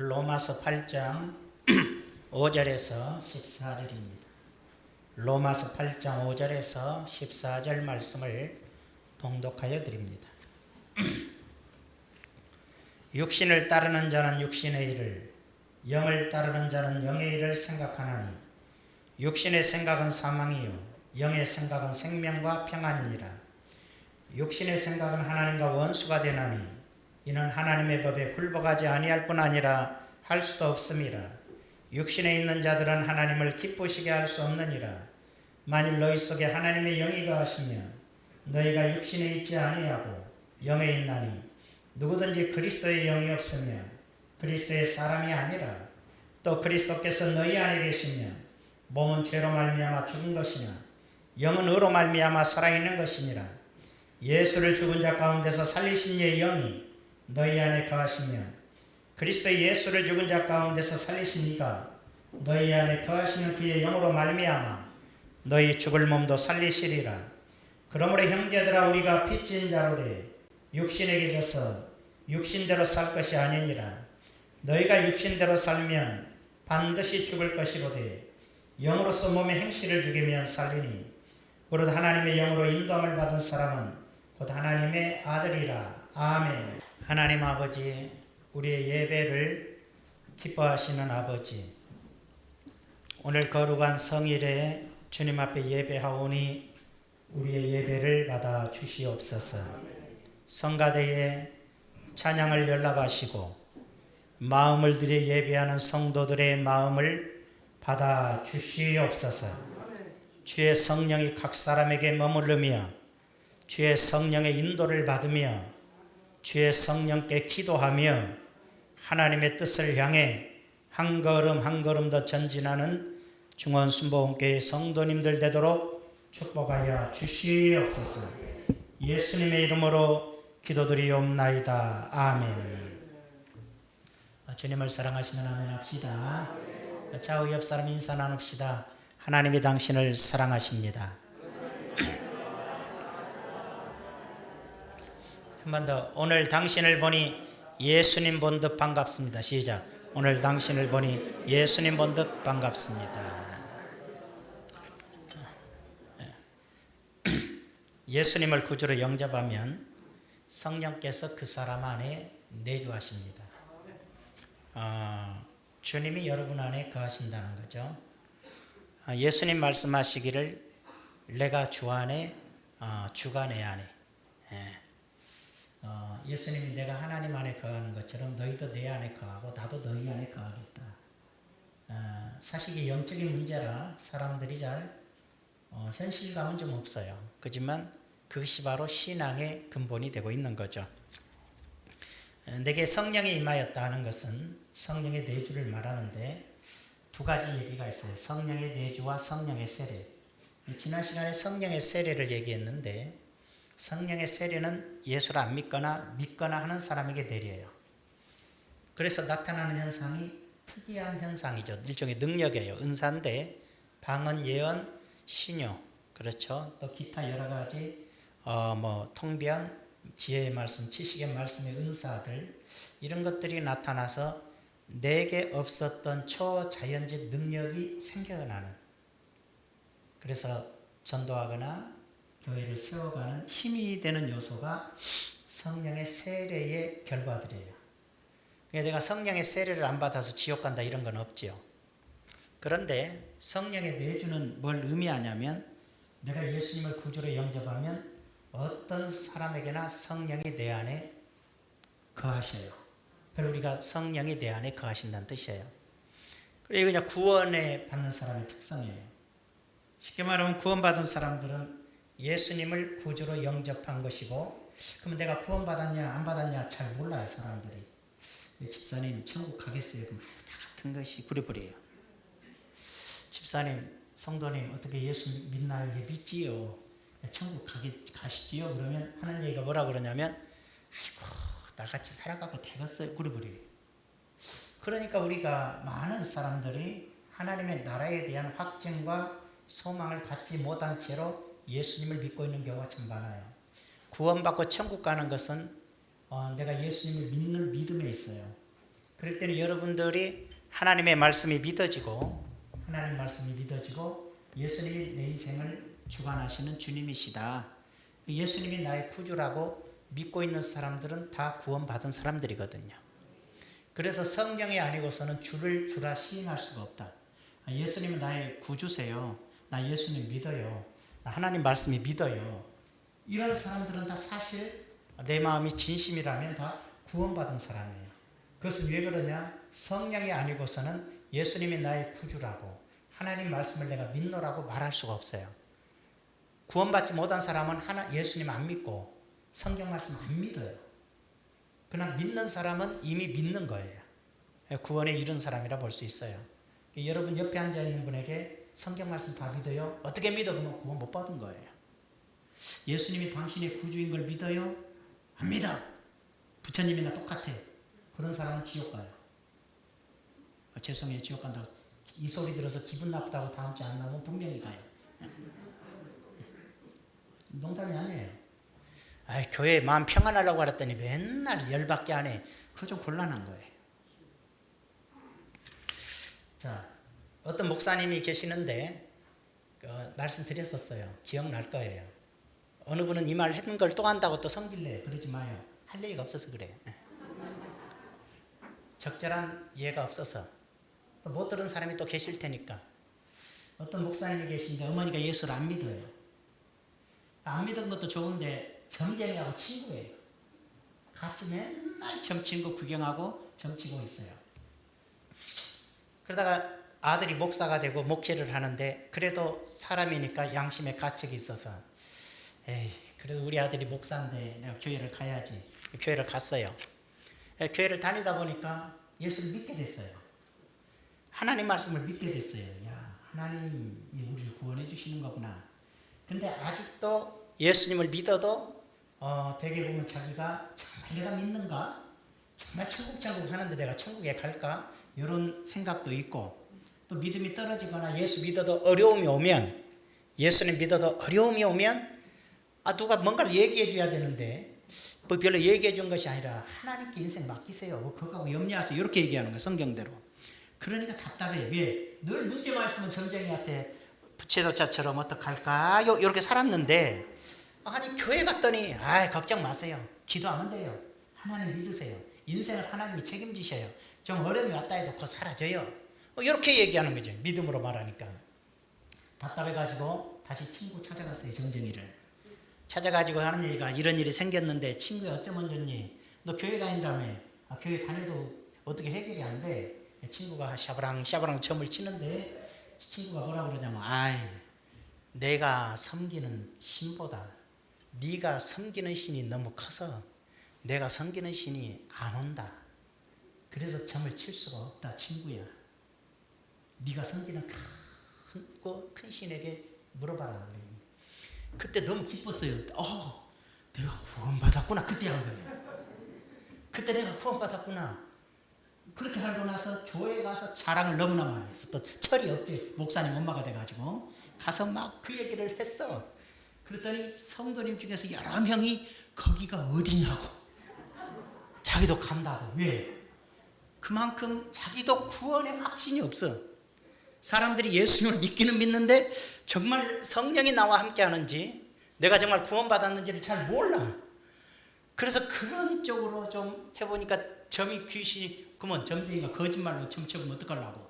로마서 8장 5절에서 14절입니다. 로마서 8장 5절에서 14절 말씀을 봉독하여 드립니다. 육신을 따르는 자는 육신의 일을, 영을 따르는 자는 영의 일을 생각하나니 육신의 생각은 사망이요 영의 생각은 생명과 평안이니라. 육신의 생각은 하나님과 원수가 되나니 이는 하나님의 법에 굴복하지 아니할 뿐 아니라 할 수도 없음이라. 육신에 있는 자들은 하나님을 기쁘시게 할 수 없느니라. 만일 너희 속에 하나님의 영이 거하시면 너희가 육신에 있지 아니하고 영에 있나니 누구든지 그리스도의 영이 없으면 그리스도의 사람이 아니라. 또 그리스도께서 너희 안에 계시면 몸은 죄로 말미암아 죽은 것이나 영은 의로 말미암아 살아있는 것이니라. 예수를 죽은 자 가운데서 살리신 이의 영이 너희 안에 거하시면 그리스도 예수를 죽은 자 가운데서 살리신 이가 너희 안에 거하시는 그의 영으로 말미암아 너희 죽을 몸도 살리시리라. 그러므로 형제들아 우리가 빚진 자로되 육신에게 져서 육신대로 살 것이 아니니라. 너희가 육신대로 살면 반드시 죽을 것이로되 영으로서 몸의 행실을 죽이면 살리니 오롯 하나님의 영으로 인도함을 받은 사람은 곧 하나님의 아들이라. 아멘. 하나님 아버지, 우리의 예배를 기뻐하시는 아버지, 오늘 거룩한 성일에 주님 앞에 예배하오니 우리의 예배를 받아 주시옵소서. 성가대에 찬양을 연락하시고 마음을 들여 예배하는 성도들의 마음을 받아 주시옵소서. 주의 성령이 각 사람에게 머무르며 주의 성령의 인도를 받으며 주의 성령께 기도하며 하나님의 뜻을 향해 한 걸음 한 걸음 더 전진하는 중원순복음교회 성도님들 되도록 축복하여 주시옵소서. 예수님의 이름으로 기도드리옵나이다. 아멘. 주님을 사랑하시면 아멘 합시다. 좌우 옆 사람 인사 나눕시다. 하나님이 당신을 사랑하십니다. 한 번 더. 오늘 당신을 보니 예수님 본 듯 반갑습니다. 시작. 오늘 당신을 보니 예수님 본 듯 반갑습니다. 예수님을 구주로 영접하면 성령께서 그 사람 안에 내주하십니다. 주님이 여러분 안에 거하신다는 거죠. 예수님 말씀하시기를 내가 주 안에 주가 내 안에. 예수님이 내가 하나님 안에 거하는 것처럼 너희도 내 안에 거하고 나도 너희 안에 거하겠다. 사실 이게 영적인 문제라 사람들이 잘 현실감은 좀 없어요. 그렇지만 그것이 바로 신앙의 근본이 되고 있는 거죠. 내게 성령이 임하였다 하는 것은 성령의 내주를 말하는데 두 가지 얘기가 있어요. 성령의 내주와 성령의 세례. 지난 시간에 성령의 세례를 얘기했는데 성령의 세례는 예수를 안 믿거나 하는 사람에게 내려요. 그래서 나타나는 현상이 특이한 현상이죠. 일종의 능력이에요. 은사인데 방언, 예언, 신요, 그렇죠. 또 기타 여러 가지 통변, 지혜의 말씀, 지식의 말씀의 은사들, 이런 것들이 나타나서 내게 없었던 초자연적 능력이 생겨나는, 그래서 전도하거나 교회를 세워가는 힘이 되는 요소가 성령의 세례의 결과들이에요. 그러니까 내가 성령의 세례를 안 받아서 지옥 간다 이런 건 없지요. 그런데 성령의 내주는 뭘 의미하냐면 내가 예수님을 구주로 영접하면 어떤 사람에게나 성령이 내 안에 거하셔요. 그리고 우리가 성령이 내 안에 거하신다는 뜻이에요. 그리고 그냥 구원에 받는 사람의 특성이에요. 쉽게 말하면 구원받은 사람들은 예수님을 구주로 영접한 것이고, 그럼 내가 구원받았냐 안 받았냐 잘 몰라요. 사람들이. 집사님 천국 가겠어요? 그럼 다 같은 것이 부리부리예요. 집사님, 성도님 어떻게 예수 믿나요? 예, 믿지요. 천국 가시지요? 그러면 하는 얘기가 뭐라 그러냐면 아이고 나같이 살아가고 되겠어요. 부리부리. 그러니까 우리가 많은 사람들이 하나님의 나라에 대한 확증과 소망을 갖지 못한 채로 예수님을 믿고 있는 경우가 참 많아요. 구원받고 천국 가는 것은 내가 예수님을 믿는 믿음에 있어요. 그럴 때는 여러분들이 하나님의 말씀이 믿어지고 예수님이 내 인생을 주관하시는 주님이시다. 예수님이 나의 구주라고 믿고 있는 사람들은 다 구원받은 사람들이거든요. 그래서 성경이 아니고서는 주라 시인할 수가 없다. 예수님은 나의 구주세요. 나 예수님 믿어요. 나 하나님 말씀이 믿어요. 이런 사람들은 다 사실 내 마음이 진심이라면 다 구원받은 사람이에요. 그것은 왜 그러냐? 성령이 아니고서는 예수님이 나의 구주라고 하나님 말씀을 내가 믿노라고 말할 수가 없어요. 구원받지 못한 사람은 예수님 안 믿고 성경 말씀 안 믿어요. 그러나 믿는 사람은 이미 믿는 거예요. 구원에 이른 사람이라 볼 수 있어요. 여러분 옆에 앉아있는 분에게 성경 말씀 다 믿어요? 어떻게 믿어? 그러면 구원 못 받은 거예요. 예수님이 당신의 구주인 걸 믿어요? 안 믿어. 부처님이나 똑같아. 그런 사람은 지옥 가요. 죄송해요, 지옥 간다고. 이 소리 들어서 기분 나쁘다고 다음 주에 안 나오면 분명히 가요. 농담이 아니에요. 교회에 마음 평안하려고 그랬더니 맨날 열받게 안 해. 그거 좀 곤란한 거예요. 자, 어떤 목사님이 계시는데 말씀드렸었어요. 기억날 거예요. 어느 분은 이 말 했는 걸 또 한다고 또 성질내요. 그러지 마요. 할 얘기가 없어서 그래. 적절한 이해가 없어서 또 못 들은 사람이 또 계실 테니까. 어떤 목사님이 계신데 어머니가 예수를 안 믿어요. 안 믿은 것도 좋은데 점쟁이하고 친구예요. 같이 맨날 점친구 구경하고 점치고 있어요. 그러다가 아들이 목사가 되고 목회를 하는데 그래도 사람이니까 양심의 가책이 있어서 그래도 우리 아들이 목사인데 내가 교회를 가야지. 교회를 갔어요. 교회를 다니다 보니까 예수를 믿게 됐어요. 하나님 말씀을 믿게 됐어요. 야, 하나님이 우리를 구원해 주시는 거구나. 근데 아직도 예수님을 믿어도 되게 보면 자기가 정말 내가 믿는가? 정말 천국 하는데 내가 천국에 갈까? 이런 생각도 있고, 또 믿음이 떨어지거나 예수 믿어도 어려움이 오면, 예수님 믿어도 어려움이 오면 누가 뭔가를 얘기해 줘야 되는데 뭐 별로 얘기해 준 것이 아니라 하나님께 인생 맡기세요. 그거하고 염려하세요. 이렇게 얘기하는 거예요. 성경대로. 그러니까 답답해. 왜? 늘 문제 말씀은 점쟁이한테 부채도자처럼 어떡할까? 이렇게 살았는데 아니 교회 갔더니 걱정 마세요. 기도하면 돼요. 하나님 믿으세요. 인생을 하나님이 책임지셔요. 좀 어려움이 왔다 해도 그거 사라져요. 이렇게 얘기하는 거죠. 믿음으로 말하니까. 답답해가지고 다시 친구 찾아갔어요. 점쟁이를. 찾아가지고 하는 얘기가 이런 일이 생겼는데 친구야 어쩌면 좋니? 너 교회 다닌다며. 교회 다녀도 어떻게 해결이 안 돼. 친구가 샤브랑 점을 치는데 친구가 뭐라 그러냐면 내가 섬기는 신보다 네가 섬기는 신이 너무 커서 내가 섬기는 신이 안 온다. 그래서 점을 칠 수가 없다 친구야. 네가 섬기는 큰 신에게 물어봐라. 그때 너무 기뻤어요. 내가 구원받았구나. 그때 한 거예요. 그때 내가 구원받았구나. 그렇게 알고 나서 교회에 가서 자랑을 너무나 많이 했어. 또 철이 없지. 목사님 엄마가 돼가지고 가서 막 그 얘기를 했어. 그랬더니 성도님 중에서 여러 명이 거기가 어디냐고. 자기도 간다고. 왜? 그만큼 자기도 구원의 확신이 없어. 사람들이 예수님을 믿기는 믿는데 정말 성령이 나와 함께 하는지 내가 정말 구원받았는지를 잘 몰라. 그래서 그런 쪽으로 좀 해보니까 점이 귀신이 그러면 점쟁이가 거짓말로 점쳐보면 어떡하려고.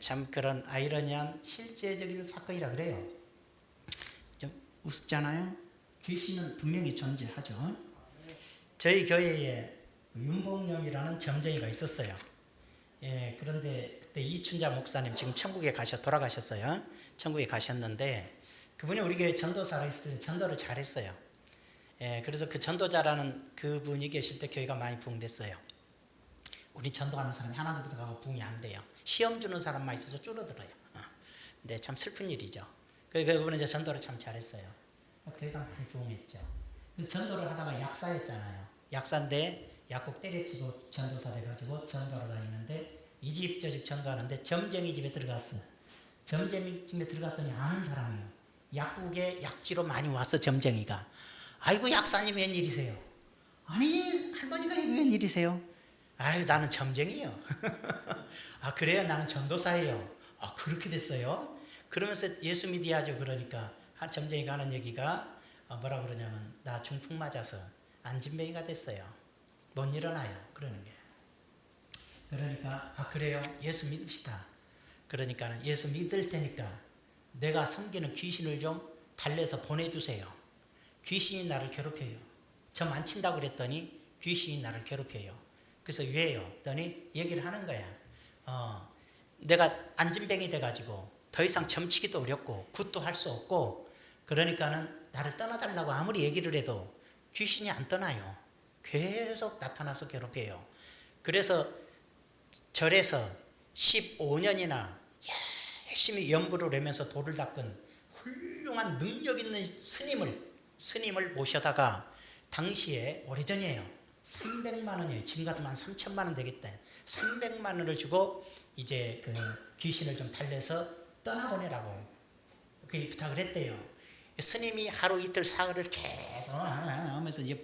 참 그런 아이러니한 실제적인 사건이라 그래요. 좀 우습잖아요. 귀신은 분명히 존재하죠. 저희 교회에 윤봉념이라는 점쟁이가 있었어요. 그런데 그때 이춘자 목사님 지금 천국에 돌아가셨어요. 천국에 가셨는데 그분이 우리 교회 전도사로 있을 때 전도를 잘했어요. 그래서 그 전도자라는 그분이 계실 때 교회가 많이 부흥됐어요. 우리 전도하는 사람이 하나도 부족하고 부흥이 안 돼요. 시험 주는 사람만 있어서 줄어들어요. 근데 참 슬픈 일이죠. 그분은 이제 전도를 참 잘했어요. 교회가 많이 부흥했죠. 전도를 하다가 약사였잖아요. 약사인데 약국 때려치고 전도사 돼가지고 전도를 다니는데 이 집 저 집 전도하는데 점쟁이 집에 들어갔어. 점쟁이 집에 들어갔더니 아는 사람이에요. 약국에 약지로 많이 왔어. 점쟁이가. 아이고 약사님 웬일이세요? 아니 할머니가 이거 웬일이세요? 아유, 나는 점쟁이요. 아, 그래요? 나는 전도사예요. 아, 그렇게 됐어요? 그러면서 예수 믿어야죠. 그러니까 한 점쟁이가 하는 얘기가 뭐라 그러냐면, 나 중풍 맞아서 안진뱅이가 됐어요. 못 일어나요. 그러는 게. 그러니까 아, 그래요? 예수 믿읍시다. 그러니까 예수 믿을 테니까 내가 섬기는 귀신을 좀 달래서 보내주세요. 귀신이 나를 괴롭혀요. 저 만친다고 그랬더니 귀신이 나를 괴롭혀요. 그래서 왜요? 했더니 얘기를 하는 거야. 내가 안진뱅이 돼가지고 더 이상 점치기도 어렵고 굿도 할 수 없고, 그러니까는 나를 떠나달라고 아무리 얘기를 해도 귀신이 안 떠나요. 계속 나타나서 괴롭혀요. 그래서 절에서 15년이나 열심히 연부를 하면서 돌을 닦은 훌륭한 능력 있는 스님을 모셔다가, 당시에 오래전이에요. 300만 원이에요. 지금 같으면 한 3천만 원 되겠다. 300만 원을 주고 이제 그 귀신을 좀 달래서 떠나보내라고 그 부탁을 했대요. 스님이 하루 이틀 사흘을 계속 하면서 이제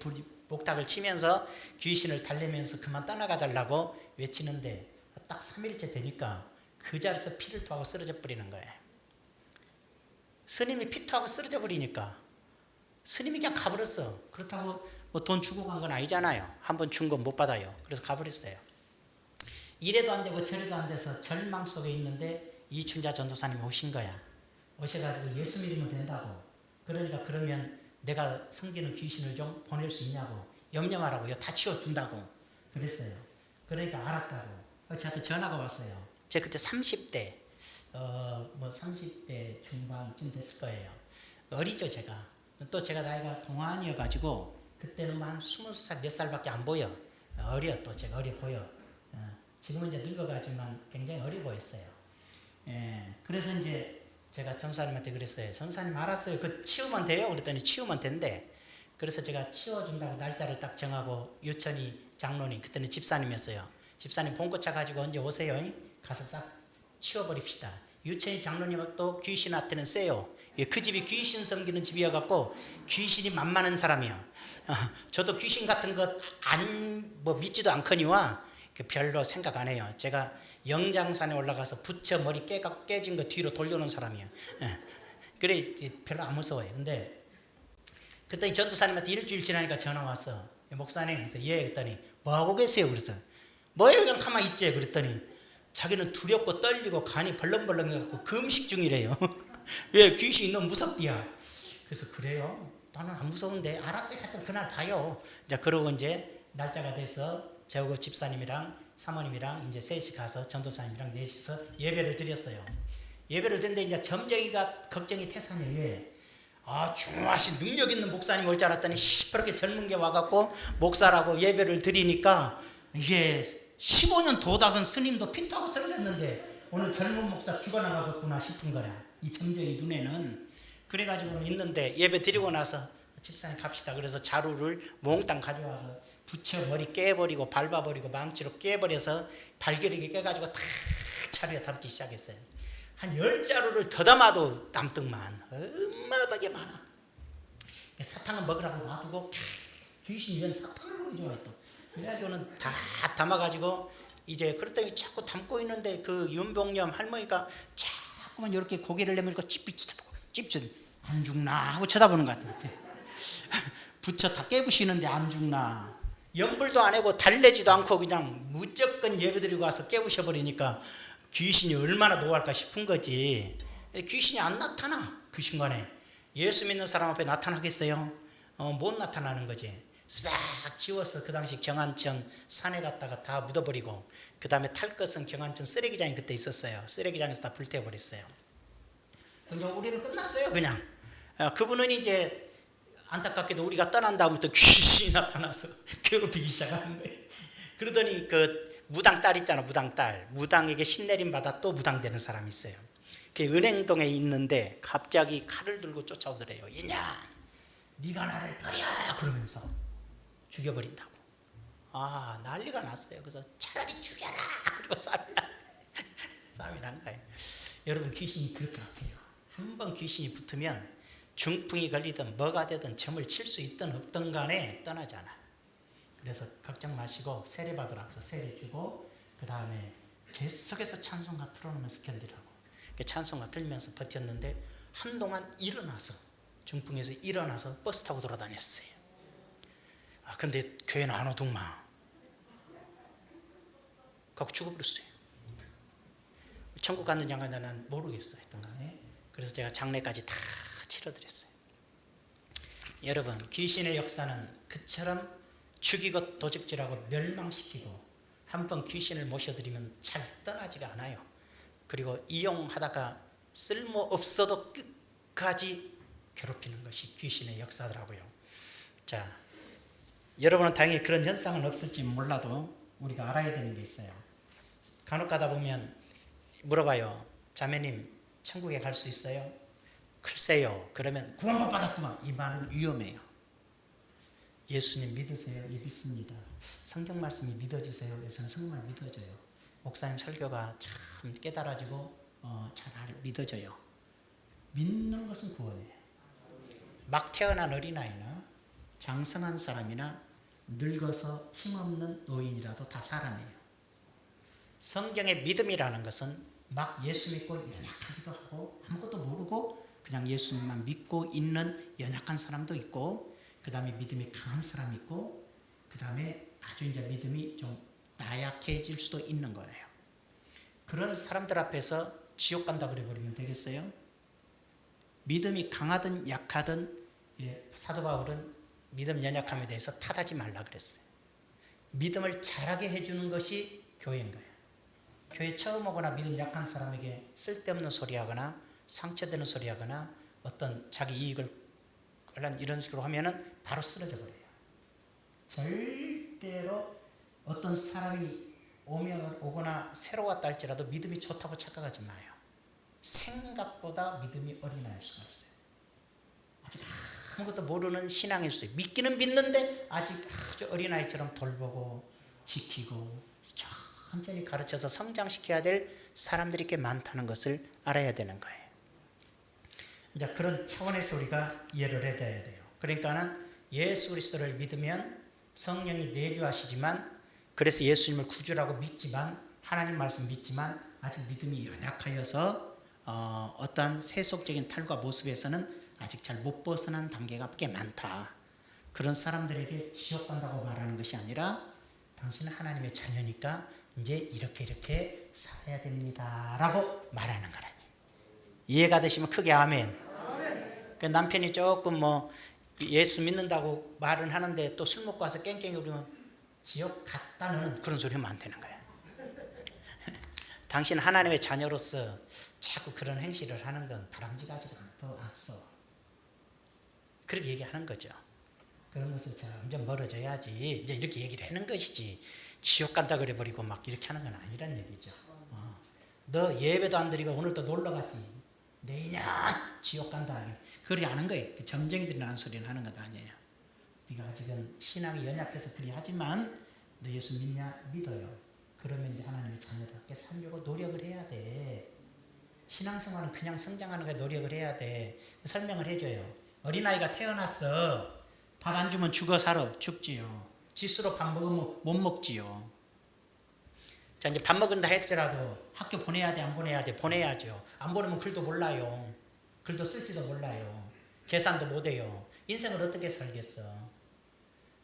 목탁을 치면서 귀신을 달래면서 그만 떠나가 달라고 외치는데, 딱 3일째 되니까 그 자리에서 피를 토하고 쓰러져 버리는 거예요. 스님이 피 토하고 쓰러져 버리니까 스님이 그냥 가버렸어. 그렇다고 뭐 돈 주고 간 건 아니잖아요. 한번 준 건 못 받아요. 그래서 가버렸어요. 이래도 안 되고 저래도 안 돼서 절망 속에 있는데 이춘자 전도사님이 오신 거야. 오셔가지고 예수 믿으면 된다고. 그러니까 그러면 내가 섬기는 귀신을 좀 보낼 수 있냐고. 염려하라고. 다 치워준다고. 그랬어요. 그러니까 알았다고. 저한테 전화가 왔어요. 제가 그때 30대, 30대 중반쯤 됐을 거예요. 어리죠, 제가. 또 제가 나이가 동안이어가지고, 그때는 한 20살 몇 살밖에 안 보여. 어려, 또 제가 어려 보여. 지금은 이제 늙어가지만 굉장히 어려 보였어요. 그래서 이제 제가 전사님한테 그랬어요. 전사님 알았어요. 그 치우면 돼요? 그랬더니 치우면 된대. 그래서 제가 치워준다고 날짜를 딱 정하고, 유천이 장로님, 그때는 집사님이었어요. 집사님 봉고차 가지고 언제 오세요? 가서 싹 치워버립시다. 유천이 장로님도 귀신한테는 세요. 그 집이 귀신 섬기는 집이어갖고 귀신이 만만한 사람이야. 저도 귀신 같은 것 믿지도 않거니와 별로 생각 안 해요. 제가 영장산에 올라가서 부처 머리 깨진 거 뒤로 돌려놓은 사람이에요. 그래 별로 안 무서워요. 근데 그때 전도사님한테 일주일 지나니까 전화 왔어. 목사님, 그래서 예, 그랬더니 뭐하고 계세요? 그래서 뭐예요? 그냥 가만히 있지. 그랬더니 자기는 두렵고 떨리고 간이 벌렁벌렁 해갖고 금식 중이래요. 왜? 귀신이 너무 무섭디야. 그래서 그래요? 나는 안 무서운데. 알았어요. 하여튼 그날 봐요. 자, 그러고 이제 날짜가 돼서 저하고 집사님이랑 사모님이랑 이제 셋이 가서 전도사님이랑 넷이서 예배를 드렸어요. 예배를 드는데 이제 점쟁이가 걱정이 태산이에요. 왜? 중하신 능력 있는 목사님 올 줄 알았더니 시퍼렇게 젊은 게 와갖고 목사라고 예배를 드리니까, 이게 15년 도닥은 스님도 피타고 쓰러졌는데 오늘 젊은 목사 죽어나가겠구나 싶은 거라, 이 점쟁이 눈에는. 그래가지고 있는데 예배 드리고 나서 집사님 갑시다. 그래서 자루를 몽땅 가져와서 부처 머리 깨버리고 밟아버리고 망치로 깨버려서 발기르게 깨가지고 다 자루에 담기 시작했어요. 한 10자루를 더 담아도 남뜩만 어마어마하게 많아. 사탕은 먹으라고 놔두고 귀신이 웬 사탕을 먹기 좋아해 또. 그래가지고는 다 담아가지고 이제 그랬더니 자꾸 담고 있는데 그 윤봉념 할머니가 자꾸만 이렇게 고개를 내밀고 찝찝 쳐다보고 찝찝 안 죽나 하고 쳐다보는 것 같아요. 부처 다 깨부시는데 안 죽나. 연불도 안 하고 달래지도 않고 그냥 무조건 예배드리고 와서 깨부셔버리니까 귀신이 얼마나 노할까 싶은 거지. 귀신이 안 나타나. 그 순간에 예수 믿는 사람 앞에 나타나겠어요? 못 나타나는 거지. 싹 지워서 그 당시 경안천 산에 갔다가 다 묻어버리고, 그 다음에 탈 것은 경안천 쓰레기장이 그때 있었어요. 쓰레기장에서 다 불태워버렸어요. 그러니까 우리는 끝났어요. 그냥 그분은 이제 안타깝게도 우리가 떠난 다음부터 귀신이 나타나서 괴롭히기 시작하는 거예요. 그러더니 그 무당딸 있잖아. 무당딸, 무당에게 신내림 받아 또 무당되는 사람이 있어요. 그 은행동에 있는데 갑자기 칼을 들고 쫓아오더래요. 이년 네가 나를 버려 그러면서 죽여버린다고. 난리가 났어요. 그래서 차라리 죽여라. 그리고 싸움이 난 거예요. 여러분, 귀신이 그렇게 악해요. 한번 귀신이 붙으면 중풍이 걸리든 뭐가 되든 점을 칠 수 있든 없든 간에 떠나지 않아. 그래서 걱정 마시고 세례 받으라고 해서 세례 주고 그 다음에 계속해서 찬송가 틀어놓으면서 견디라고. 찬송가 틀면서 버텼는데 한동안 일어나서 중풍에서 일어나서 버스 타고 돌아다녔어요. 근데 교회는 안 오더만. 갖고 죽어버렸어요. 천국 갔는지 안 갔는지 난 모르겠어 했던 간에. 그래서 제가 장례까지 다 치러드렸어요. 여러분, 귀신의 역사는 그처럼 죽이고 도적질하고 멸망시키고 한번 귀신을 모셔드리면 잘 떠나지가 않아요. 그리고 이용하다가 쓸모없어도 끝까지 괴롭히는 것이 귀신의 역사더라고요. 자, 여러분은 다행히 그런 현상은 없을지 몰라도 우리가 알아야 되는 게 있어요. 간혹 가다 보면 물어봐요. 자매님, 천국에 갈 수 있어요? 글쎄요. 그러면 구원못 받았구만. 이 말은 위험해요. 예수님 믿으세요? 예, 믿습니다. 성경 말씀이 믿어지세요? 저는 정말 믿어져요. 목사님 설교가 참 깨달아지고 잘 믿어져요. 믿는 것은 구원이에요. 막 태어난 어린아이나 장성한 사람이나 늙어서 힘없는 노인이라도 다 사람이에요. 성경의 믿음이라는 것은 막 예수 믿고 연약하기도 하고 아무것도 모르고 그냥 예수님만 믿고 있는 연약한 사람도 있고, 그 다음에 믿음이 강한 사람이 있고, 그 다음에 아주 이제 믿음이 좀 나약해질 수도 있는 거예요. 그런 사람들 앞에서 지옥 간다 그래버리면 되겠어요? 믿음이 강하든 약하든, 사도 바울은 믿음 연약함에 대해서 탓하지 말라 그랬어요. 믿음을 자라게 해주는 것이 교회인 거예요. 교회 처음 오거나 믿음 약한 사람에게 쓸데없는 소리 하거나 상처되는 소리 하거나 어떤 자기 이익을 이런 식으로 하면은 바로 쓰러져 버려요. 절대로 어떤 사람이 오거나 새로 왔다 할지라도 믿음이 좋다고 착각하지 마요. 생각보다 믿음이 어린아이일 수가 있어요. 아직 아무것도 모르는 신앙일 수 있어요. 믿기는 믿는데 아직 아주 어린아이처럼 돌보고 지키고 천천히 가르쳐서 성장시켜야 될 사람들이 꽤 많다는 것을 알아야 되는 거예요. 이제 그런 차원에서 우리가 이해를 해야 돼요. 그러니까는 예수 그리스도를 믿으면 성령이 내주하시지만, 그래서 예수님을 구주라고 믿지만, 하나님 말씀 믿지만 아직 믿음이 연약하여서 어떠한 세속적인 탈과 모습에서는 아직 잘 못 벗어난 단계가 꽤 많다. 그런 사람들에게 지옥 간다고 말하는 것이 아니라 당신은 하나님의 자녀니까 이제 이렇게 살아야 됩니다 라고 말하는 거라니. 이해가 되시면 크게 아멘. 그 남편이 조금 예수 믿는다고 말은 하는데 또 술 먹고 와서 깽깽이 부리면 지옥 갔다는 그런 소리 하면 안 되는 거야. 당신 하나님의 자녀로서 자꾸 그런 행실을 하는 건 바람직하지가 않소. 그렇게 얘기하는 거죠. 그런 것을 점점 멀어져야지 이제 이렇게 얘기를 하는 것이지, 지옥 간다 그래 버리고 막 이렇게 하는 건 아니란 얘기죠. 너 예배도 안 드리고 오늘 또 놀러 갔지, 내년 지옥 간다, 그리 하는 거예요. 점쟁이들이 하는 소리는 하는 것 아니에요. 네가 아직은 신앙이 연약해서 그리 하지만 너 예수 믿냐? 믿어요. 그러면 이제 하나님의 자녀답게 살려고 노력을 해야 돼. 신앙생활은 그냥 성장하는 거에 노력을 해야 돼. 설명을 해줘요. 어린아이가 태어났어. 밥 안 주면 죽지요. 지수로 밥 먹으면 못 먹지요. 자, 이제 밥 먹는다 할지라도 학교 보내야 돼, 안 보내야 돼? 보내야죠. 안 보내면 글도 몰라요. 글도 쓸지도 몰라요. 계산도 못해요. 인생을 어떻게 살겠어?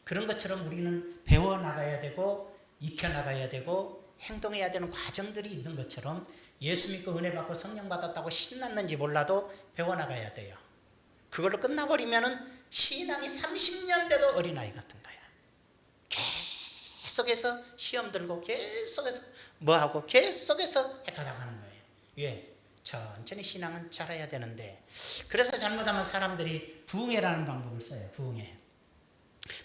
그런 것처럼 우리는 배워나가야 되고 익혀나가야 되고 행동해야 되는 과정들이 있는 것처럼 예수 믿고 은혜 받고 성령 받았다고 신났는지 몰라도 배워나가야 돼요. 그걸로 끝나버리면은 신앙이 30년 돼도 어린아이 같은 거야. 계속해서 시험 들고 계속해서 뭐하고 계속해서 헷갈려가는 거예요. 왜? 천천히 신앙은 자라야 되는데, 그래서 잘못하면 사람들이 부흥회라는 방법을 써요.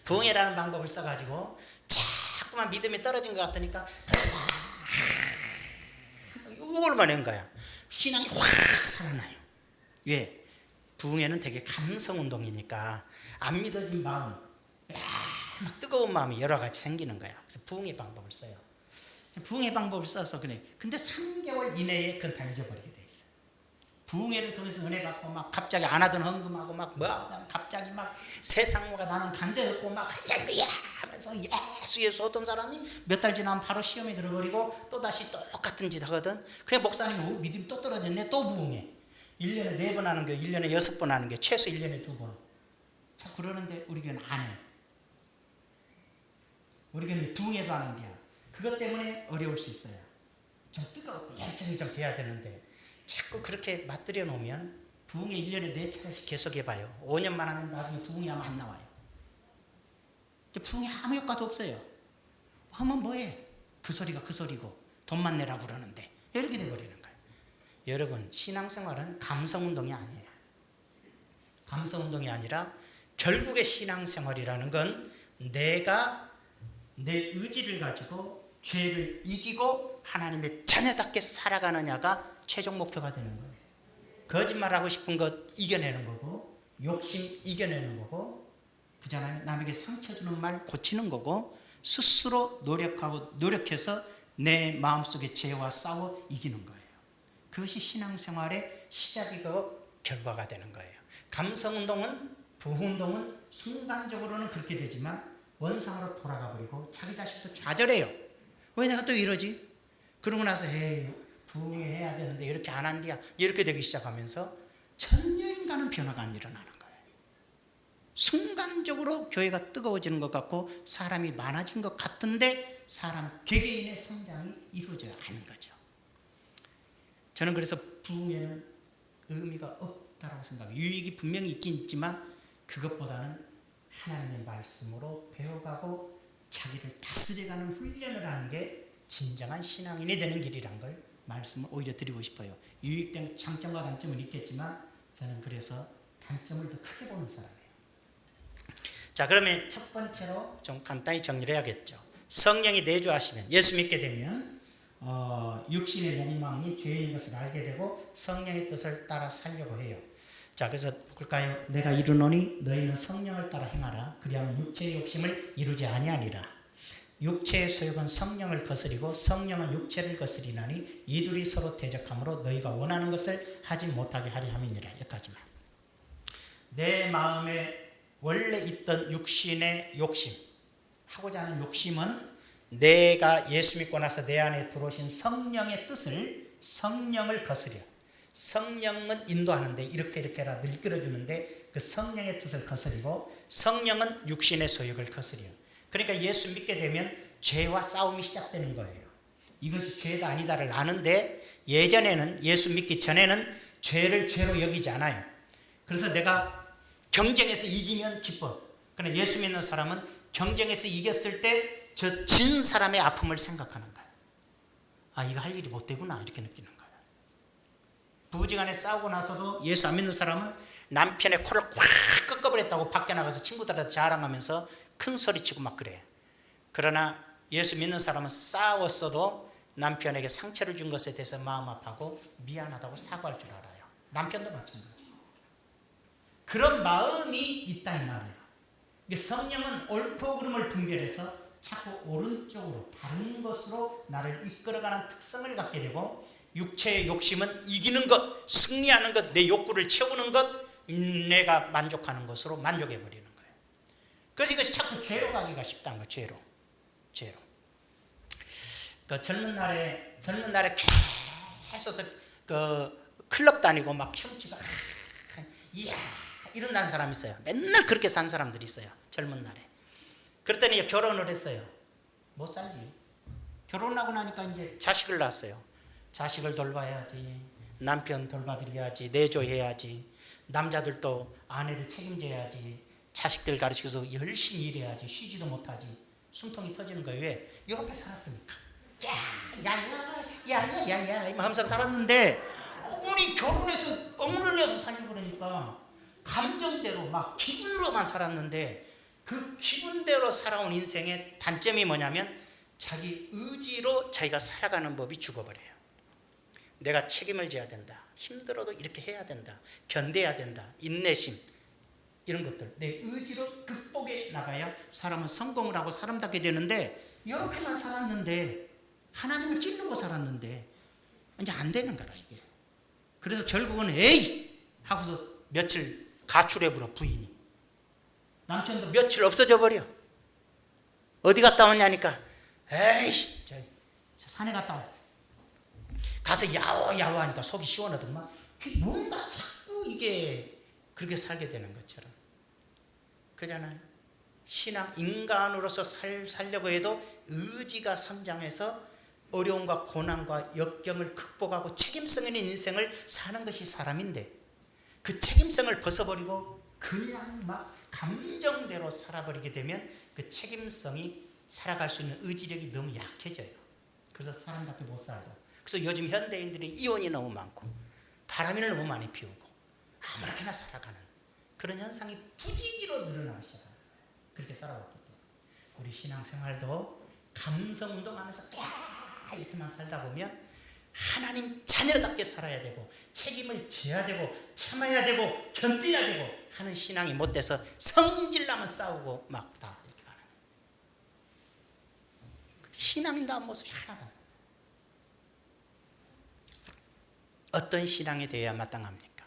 부흥회라는 방법을 써가지고 자꾸만 믿음이 떨어진 것 같으니까 이걸만 한 거야. 신앙이 확 살아나요. 왜? 부흥회는 되게 감성운동이니까 안 믿어진 마음, 막 뜨거운 마음이 여러 가지 생기는 거야. 그래서 부흥회 방법을 써요. 부흥회 방법을 써서 그래. 근데 3개월 이내에 그건 다 잊어버리게 돼 있어요. 부흥회를 통해서 은혜 받고 막 갑자기 안 하던 헌금하고 막 갑자기 막 세상모가 나는 간대없고 막 할렐루야 하면서 예수 어떤 사람이 몇 달 지나면 바로 시험에 들어버리고 또 다시 똑같은 짓 하거든. 그냥 목사님이 믿음이 또 떨어졌네, 또 부흥해. 1년에 4번 하는 교회, 1년에 6번 하는 교회, 최소 1년에 2번. 자, 그러는데 우리 교회는 안 해. 우리 교회는 부흥해도 안 한대요. 그것 때문에 어려울 수 있어요. 좀 뜨겁고 열정이 좀 돼야 되는데 자꾸 그렇게 맞들여 놓으면 부흥에 1년에 4차례씩 계속 해봐요. 5년만 하면 나중에 부흥이 아마 안 나와요. 부흥에 아무 효과도 없어요. 하면 뭐해? 그 소리가 그 소리고 돈만 내라고 그러는데 이렇게 돼버리는 거예요. 여러분, 신앙생활은 감성운동이 아니에요. 감성운동이 아니라 결국에 신앙생활이라는 건 내가 내 의지를 가지고 죄를 이기고 하나님의 자녀답게 살아가느냐가 최종 목표가 되는 거예요. 거짓말하고 싶은 것 이겨내는 거고, 욕심 이겨내는 거고, 그잖아요. 남에게 상처 주는 말 고치는 거고, 스스로 노력해서 내 마음속의 죄와 싸워 이기는 거예요. 그것이 신앙생활의 시작이고 결과가 되는 거예요. 감성운동은, 부흥운동은 순간적으로는 그렇게 되지만 원상으로 돌아가 버리고 자기 자신도 좌절해요. 왜 내가 또 이러지? 그러고 나서 에이, 부흥해야 되는데 이렇게 안 한디야. 이렇게 되기 시작하면서 전혀인간은 변화가 안 일어나는 거예요. 순간적으로 교회가 뜨거워지는 것 같고 사람이 많아진 것 같은데 사람 개개인의 성장이 이루어져야 하는 거죠. 저는 그래서 부흥에는 의미가 없다고 생각해요. 유익이 분명히 있긴 있지만 그것보다는 하나님의 말씀으로 배워가고 자기를 다스려가는 훈련을 하는 게 진정한 신앙인이 되는 길이란 걸 말씀을 오히려 드리고 싶어요. 유익된 장점과 단점은 있겠지만 저는 그래서 단점을 더 크게 보는 사람이에요. 자, 그러면 첫 번째로 좀 간단히 정리를 해야겠죠. 성령이 내주하시면, 예수 믿게 되면 육신의 욕망이 죄인인 것을 알게 되고 성령의 뜻을 따라 살려고 해요. 자, 그래서 볼까요? 내가 이르노니 너희는 성령을 따라 행하라. 그리하면 육체의 욕심을 이루지 아니하니라. 육체의 소욕은 성령을 거스리고 성령은 육체를 거스리나니 이둘이 서로 대적하므로 너희가 원하는 것을 하지 못하게 하리 함이니라. 여기까지만. 내 마음에 원래 있던 육신의 욕심, 하고자 하는 욕심은 내가 예수 믿고 나서 내 안에 들어오신 성령의 뜻을, 성령을 거스려. 성령은 인도하는데 이렇게 해라 늘 이끌어주는데 그 성령의 뜻을 거스리고 성령은 육신의 소욕을 거스려. 그러니까 예수 믿게 되면 죄와 싸움이 시작되는 거예요. 이것이 죄다 아니다를 아는데 예전에는, 예수 믿기 전에는 죄를 죄로 여기지 않아요. 그래서 내가 경쟁에서 이기면 기뻐. 그러나 예수 믿는 사람은 경쟁에서 이겼을 때 저 진 사람의 아픔을 생각하는 거예요. 아, 이거 할 일이 못 되구나 이렇게 느끼는 거예요. 부부지간에 싸우고 나서도 예수 안 믿는 사람은 남편의 코를 꽉 꺾어버렸다고 밖에 나가서 친구들한테 자랑하면서 큰 소리치고 막 그래요. 그러나 예수 믿는 사람은 싸웠어도 남편에게 상처를 준 것에 대해서 마음 아파하고 미안하다고 사과할 줄 알아요. 남편도 마찬가지. 그런 마음이 있다 이 말이에요. 성령은 옳고 그름을 분별해서 자꾸 오른쪽으로 바른 것으로 나를 이끌어가는 특성을 갖게 되고 육체의 욕심은 이기는 것, 승리하는 것, 내 욕구를 채우는 것, 내가 만족하는 것으로 만족해버리는 거예요. 그래서 이것이 자꾸 죄로 가기가 쉽다는 거예요. 죄로. 그 젊은 날에 계속 그 클럽 다니고 막 춤추고 이야 이런다는 사람이 있어요. 맨날 그렇게 산 사람들이 있어요. 젊은 날에. 그랬더니 결혼을 했어요. 못 살지. 결혼하고 나니까 이제 자식을 낳았어요. 자식을 돌봐야지. 남편 돌봐드려야지. 내조해야지. 남자들도 아내를 책임져야지. 자식들 가르치고서 열심히 일해야지. 쉬지도 못하지. 숨통이 터지는 거예요. 왜? 이렇게 살았으니까. 야야야야야야야 하면서 살았는데 우리 결혼해서 억눌려서 살려고 그러니까 감정대로 막 기분으로만 살았는데 그 기분대로 살아온 인생의 단점이 뭐냐면 자기 의지로 자기가 살아가는 법이 죽어버려요. 내가 책임을 져야 된다. 힘들어도 이렇게 해야 된다. 견뎌야 된다. 인내심 이런 것들 내 의지로 극복해 나가야 사람은 성공을 하고 사람답게 되는데 이렇게만 살았는데 하나님을 찔르고 살았는데 이제 안 되는 거라 이게. 그래서 결국은 에이 하고서 며칠 가출해버려 부인이. 남편도 며칠 없어져 버려. 어디 갔다 왔냐니까 에이 저 산에 갔다 왔어. 가서 야워 하니까 속이 시원하더만. 뭔가 자꾸 이게 그렇게 살게 되는 것처럼 그잖아요. 신앙 인간으로서 살려고 해도 의지가 성장해서 어려움과 고난과 역경을 극복하고 책임성 있는 인생을 사는 것이 사람인데 그 책임성을 벗어버리고 그냥 막 감정대로 살아버리게 되면 그 책임성이 살아갈 수 있는 의지력이 너무 약해져요. 그래서 사람답게 못 살고. 그래서 요즘 현대인들이 이혼이 너무 많고 바람을 너무 많이 피우고 아무렇게나 살아가는 그런 현상이 부지기로 늘어나기 시작합니다. 그렇게 살아왔기 때문에 우리 신앙생활도 감성 운동하면서 이렇게만 살다 보면 하나님 자녀답게 살아야 되고 책임을 져야 되고 참아야 되고 견뎌야 되고 하는 신앙이 못 돼서 성질나면 싸우고 막 다 이렇게 가는 거예요. 신앙인다운 모습이 하나도 없습니다. 어떤 신앙이 되어야 마땅합니까?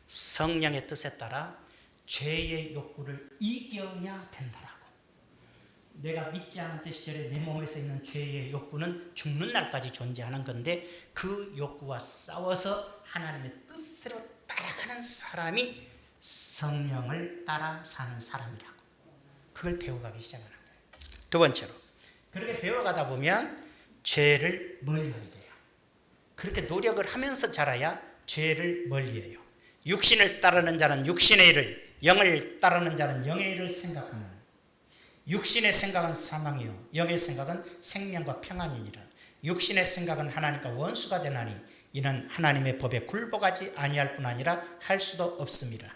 성령의 뜻에 따라 죄의 욕구를 이겨야 된다라고. 내가 믿지 않은 시절에 내 몸에서 있는 죄의 욕구는 죽는 날까지 존재하는 건데 그 욕구와 싸워서 하나님의 뜻대로 따라가는 사람이 성령을 따라 사는 사람이라고. 그걸 배워가기 시작하는 거예요. 두 번째로 그렇게 배워가다 보면 죄를 멀리하게 돼요. 그렇게 노력을 하면서 자라야 죄를 멀리해요. 육신을 따르는 자는 육신의 일을, 영을 따르는 자는 영의 일을 생각하는. 육신의 생각은 사망이요 영의 생각은 생명과 평안이니라. 육신의 생각은 하나님과 원수가 되나니 이는 하나님의 법에 굴복하지 아니할 뿐 아니라 할 수도 없습니다.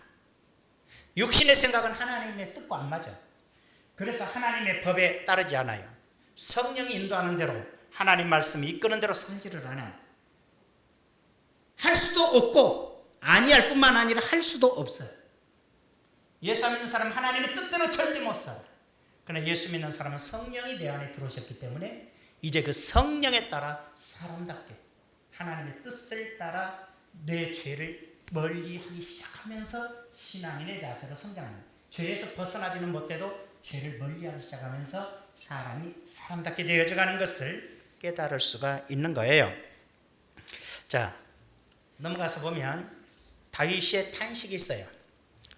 육신의 생각은 하나님의 뜻과 안 맞아. 그래서 하나님의 법에 따르지 않아요. 성령이 인도하는 대로 하나님 말씀이 이끄는 대로 살지를 않아요. 할 수도 없고 아니할 뿐만 아니라 할 수도 없어요. 예수 믿는 사람은 하나님의 뜻대로 절대 못 살아요. 그러나 예수 믿는 사람은 성령이 내 안에 들어오셨기 때문에 이제 그 성령에 따라 사람답게 하나님의 뜻을 따라 내 죄를 멀리하기 시작하면서 신앙인의 자세로 성장하는, 죄에서 벗어나지는 못해도 죄를 멀리하기 시작하면서 사람이 사람답게 되어져가는 것을 깨달을 수가 있는 거예요. 자, 넘어가서 보면 다윗의 탄식이 있어요.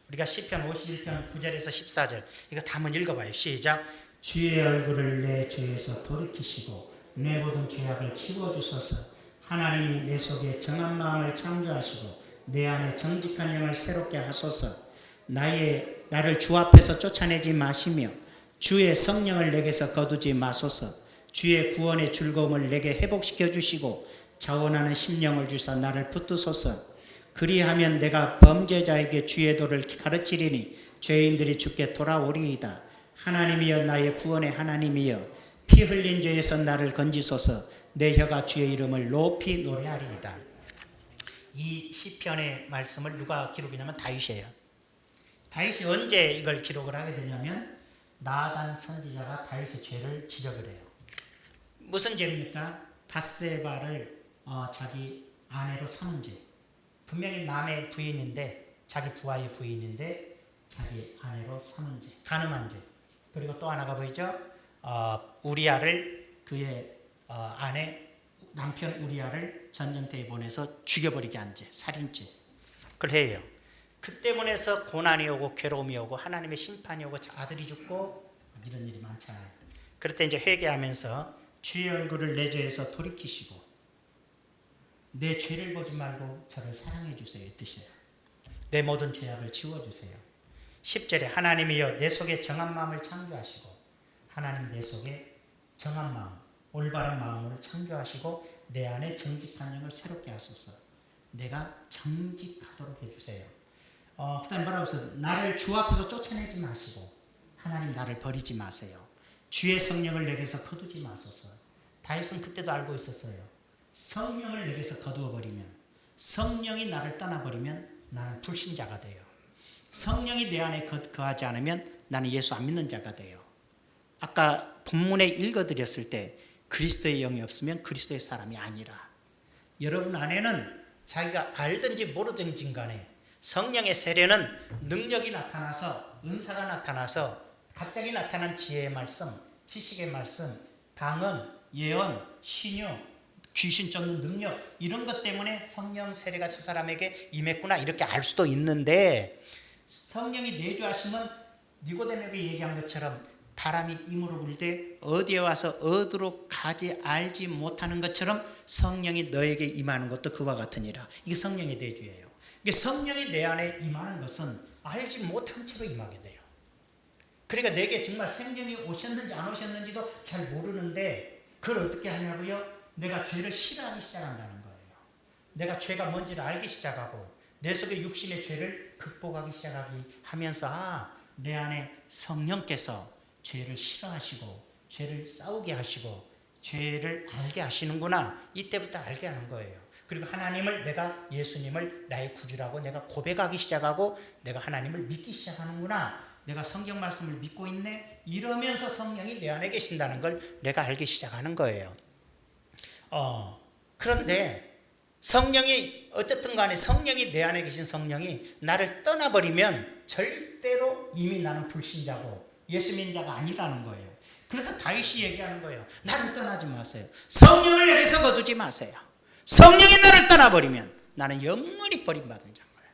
우리가 시편 51편 9절에서 14절 이거 다 한번 읽어봐요. 시작. 주의 얼굴을 내 죄에서 돌이키시고 내 모든 죄악을 치워주소서. 하나님이 내 속에 정한 마음을 창조하시고 내 안에 정직한 영을 새롭게 하소서. 나를 주 앞에서 쫓아내지 마시며 주의 성령을 내게서 거두지 마소서. 주의 구원의 즐거움을 내게 회복시켜 주시고 자원하는 심령을 주사 나를 붙드소서. 그리하면 내가 범죄자에게 주의 도를 가르치리니 죄인들이 주께 돌아오리이다. 하나님이여 나의 구원의 하나님이여 피 흘린 죄에서 나를 건지소서. 내 혀가 주의 이름을 높이 노래하리이다. 이 시편의 말씀을 누가 기록했냐면 다윗이에요. 다윗이 언제 이걸 기록을 하게 되냐면 나단 선지자가 다윗의 죄를 지적을 해요. 무슨 죄입니까? 밧세바를 자기 아내로 삼은 죄. 분명히 남의 부인인데 자기 부하의 부인인데 자기 아내로 삼은 죄, 간음한 죄. 그리고 또 하나가 보이죠? 우리아를 그의 아내 남편 우리아를 전쟁터에 보내서 죽여버리게 한 죄, 살인죄. 그걸 해요. 그 때문에서 고난이 오고 괴로움이 오고 하나님의 심판이 오고 아들이 죽고 이런 일이 많잖아요. 그럴 때 이제 회개하면서 주의 얼굴을 내 죄에서 돌이키시고 내 죄를 보지 말고 저를 사랑해 주세요. 이 뜻이에요. 내 모든 죄악을 지워주세요. 10절에 하나님이여 내 속에 정한 마음을 창조하시고, 하나님 내 속에 정한 마음, 올바른 마음을 창조하시고 내 안에 정직한 영을 새롭게 하소서. 내가 정직하도록 해주세요. 그 다음에 뭐라고 써요? 나를 주 앞에서 쫓아내지 마시고 하나님 나를 버리지 마세요. 주의 성령을 내게서 거두지 마소서. 다윗은 그때도 알고 있었어요. 성령을 내게서 거두어버리면, 성령이 나를 떠나버리면 나는 불신자가 돼요. 성령이 내 안에 거하지 않으면 나는 예수 안 믿는 자가 돼요. 아까 본문에 읽어드렸을 때 그리스도의 영이 없으면 그리스도의 사람이 아니라, 여러분 안에는 자기가 알든지 모르든지 간에 성령의 세례는 능력이 나타나서, 은사가 나타나서 갑자기 나타난 지혜의 말씀, 지식의 말씀, 방언, 예언, 신유, 귀신 쫓는 능력 이런 것 때문에 성령 세례가 저 사람에게 임했구나 이렇게 알 수도 있는데 성령이 내주하시면 니고데모에게 얘기한 것처럼 바람이 임으로 불되 어디에 와서 어디로 가지 알지 못하는 것처럼 성령이 너에게 임하는 것도 그와 같으니라. 이게 성령의 내주예요. 이게 성령이 내 안에 임하는 것은 알지 못한 채로 임하게 돼요. 그러니까 내게 정말 생명이 오셨는지 안 오셨는지도 잘 모르는데 그걸 어떻게 하냐고요? 내가 죄를 싫어하기 시작한다는 거예요. 내가 죄가 뭔지를 알기 시작하고 내 속에 육신의 죄를 극복하기 시작하기 하면서 내 안에 성령께서 죄를 싫어하시고 죄를 싸우게 하시고 죄를 알게 하시는구나. 이때부터 알게 하는 거예요. 그리고 하나님을 내가 예수님을 나의 구주라고 내가 고백하기 시작하고 내가 하나님을 믿기 시작하는구나. 내가 성경 말씀을 믿고 있네. 이러면서 성령이 내 안에 계신다는 걸 내가 알기 시작하는 거예요. 그런데 성령이 어쨌든 간에 성령이 내 안에 계신 성령이 나를 떠나버리면 절대로 이미 나는 불신자고 예수 믿는 자가 아니라는 거예요. 그래서 다윗이 얘기하는 거예요. 나를 떠나지 마세요. 성령을 내게서 거두지 마세요. 성령이 나를 떠나버리면 나는 영원히 버림받은 자인 거예요.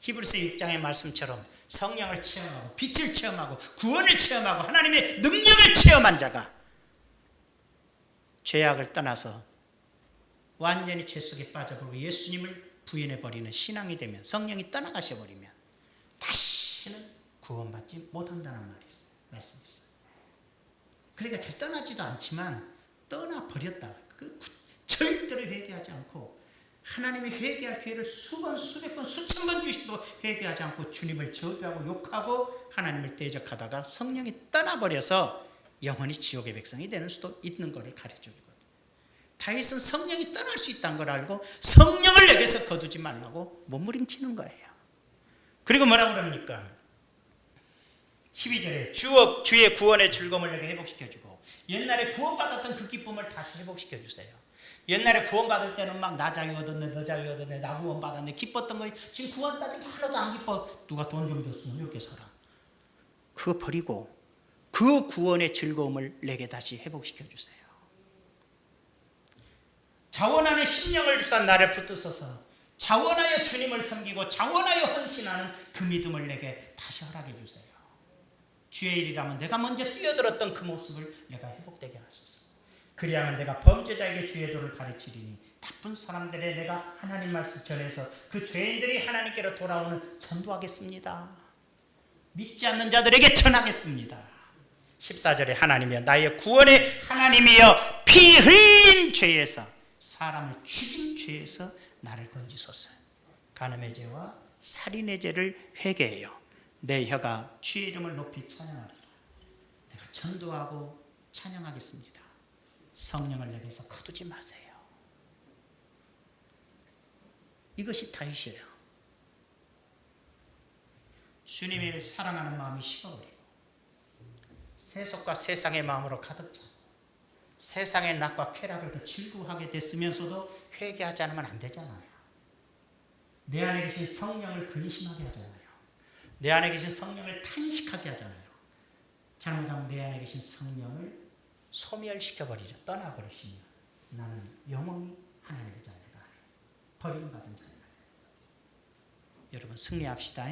히브리서 6장의 말씀처럼 성령을 체험하고 빛을 체험하고 구원을 체험하고 하나님의 능력을 체험한 자가 죄악을 떠나서 완전히 죄 속에 빠져버리고 예수님을 부인해버리는 신앙이 되면 성령이 떠나가셔버리면 다시는 구원받지 못한다는 말씀이 있어요. 그러니까 잘 떠나지도 않지만 떠나버렸다. 절대로 회개하지 않고 하나님의 회개할 기회를 수번 수백 번 수천 번 주시도 회개하지 않고 주님을 저주하고 욕하고 하나님을 대적하다가 성령이 떠나버려서 영원히 지옥의 백성이 되는 수도 있는 것을 가르쳐주거든요. 다윗은 성령이 떠날 수 있다는 걸 알고 성령을 내게서 거두지 말라고 몸부림치는 거예요. 그리고 뭐라고 그럽니까? 12절에 주의 구원의 즐거움을 내게 회복시켜주고 옛날에 구원받았던 그 기쁨을 다시 회복시켜주세요. 옛날에 구원받을 때는 막 나 자유 얻었네 너 자유 얻었네 나 구원받았네 기뻤던 거 지금 구원받으니 하나도 안 기뻐. 누가 돈 좀 줬으면 이렇게 살아. 그거 버리고 그 구원의 즐거움을 내게 다시 회복시켜주세요. 자원하는 심령을 주사 나를 붙드소서. 자원하여 주님을 섬기고 자원하여 헌신하는 그 믿음을 내게 다시 허락해 주세요. 주의 일이라면 내가 먼저 뛰어들었던 그 모습을 내가 회복되게 하소서. 그리하면 내가 범죄자에게 주의 도를 가르치리니 나쁜 사람들의 내가 하나님 말씀 전해서 그 죄인들이 하나님께로 돌아오는 전도하겠습니다. 믿지 않는 자들에게 전하겠습니다. 14절에 하나님이여 나의 구원의 하나님이여 피 흘린 죄에서 사람을 죽인 죄에서 나를 건지소서. 간음의 죄와 살인의 죄를 회개해요. 내 혀가 주의 이름을 높이 찬양하리라. 내가 전도하고 찬양하겠습니다. 성령을 내게서 거두지 마세요. 이것이 다윗이에요. 주님을 사랑하는 마음이 식어버리고 세속과 세상의 마음으로 가득 차고 세상의 낙과 쾌락을 더 즐거워하게 됐으면서도 회개하지 않으면 안 되잖아요. 내 안에 계신 성령을 근심하게 하잖아요. 내 안에 계신 성령을 탄식하게 하잖아요. 잘못하면 내 안에 계신 성령을 소멸시켜버리죠. 떠나버리시면 나는 영원히 하나님의 자녀가 버림받은 자녀가 됩니다. 여러분 승리합시다.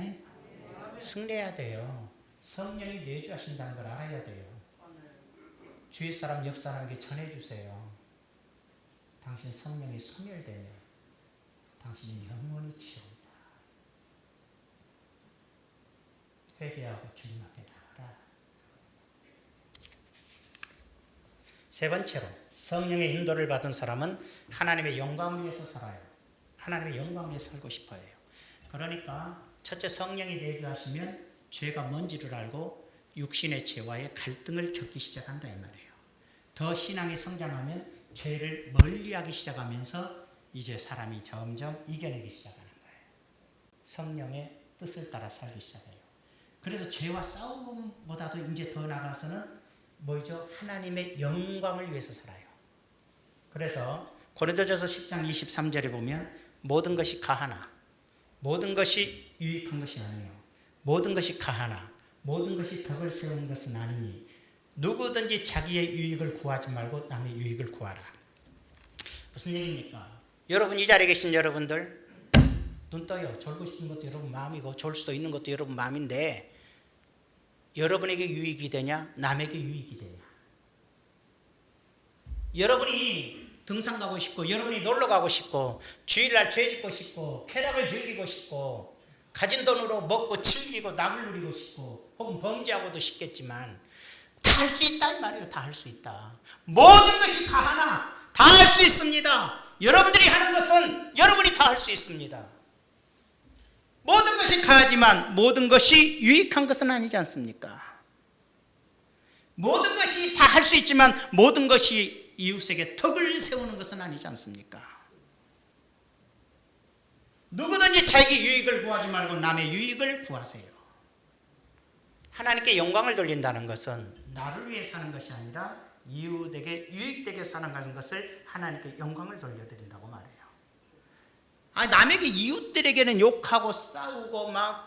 승리해야 돼요. 성령이 내주하신다는 걸 알아야 돼요. 주위 사람 옆 사람에게 전해주세요. 당신 성령이 소멸되면 당신이 영원히 지옥이다. 회개하고 주님 앞에 나가라. 세 번째로 성령의 인도를 받은 사람은 하나님의 영광을 위해서 살아요. 하나님의 영광을 위해서 살고 싶어 해요. 그러니까 첫째 성령이 내주하시면 죄가 뭔지를 알고 육신의 죄와의 갈등을 겪기 시작한다 이 말이에요. 더 신앙이 성장하면 죄를 멀리하기 시작하면서 이제 사람이 점점 이겨내기 시작하는 거예요. 성령의 뜻을 따라 살기 시작해요. 그래서 죄와 싸움보다도 이제 더 나가서는 뭐죠? 하나님의 영광을 위해서 살아요. 그래서 고린도전서 10장 23절에 보면 모든 것이 가하나 모든 것이 유익한 것이 아니에요. 모든 것이 가하나 모든 것이 덕을 세우는 것은 아니니 누구든지 자기의 유익을 구하지 말고 남의 유익을 구하라. 무슨 얘기입니까? 여러분, 이 자리에 계신 여러분들 눈 떠요. 졸고 싶은 것도 여러분 마음이고 졸 수도 있는 것도 여러분 마음인데, 여러분에게 유익이 되냐 남에게 유익이 되냐? 여러분이 등산 가고 싶고, 여러분이 놀러 가고 싶고, 주일날 죄 짓고 싶고, 쾌락을 즐기고 싶고, 가진 돈으로 먹고 즐기고 낙을 누리고 싶고, 혹은 범죄하고도 싶겠지만 다 할 수 있다 이 말이에요. 다 할 수 있다. 모든 것이 가하나 다 할 수 있습니다. 여러분들이 하는 것은 여러분이 다 할 수 있습니다. 모든 것이 가하지만 모든 것이 유익한 것은 아니지 않습니까? 모든 것이 다 할 수 있지만 모든 것이 이웃에게 덕을 세우는 것은 아니지 않습니까? 누구든지 자기 유익을 구하지 말고 남의 유익을 구하세요. 하나님께 영광을 돌린다는 것은 나를 위해 사는 것이 아니라 이웃에게 유익되게 사는 것을 하나님께 영광을 돌려드린다고 말해요. 남에게, 이웃들에게는 욕하고 싸우고 막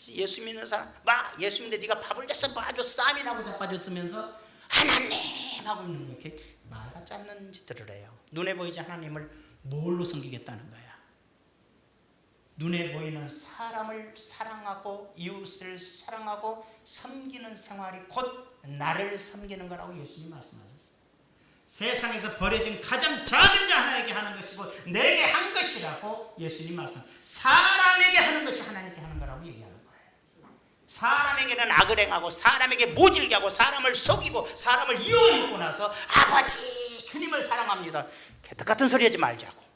예수 믿는 사람 막 예수 믿는데 네가 밥을 줬어 아주 쌈이라고 자빠졌으면서 하나님 하고 있는 거, 이렇게 말 같지 않는 짓들을 해요. 눈에 보이지 하나님을 뭘로 섬기겠다는 거야? 눈에 보이는 사람을 사랑하고 이웃을 사랑하고 섬기는 생활이 곧 나를 섬기는 거라고 예수님이 말씀하셨어요. 세상에서 버려진 가장 작은 자 하나에게 하는 것이고 내게 한 것이라고 예수님 말씀하셨어요. 사람에게 하는 것이 하나님께 하는 거라고 얘기하는 거예요. 사람에게는 악을 행하고 사람에게 모질게 하고 사람을 속이고 사람을 이용하고 나서 아버지 주님을 사랑합니다. 개떡 같은 소리 하지 말자고.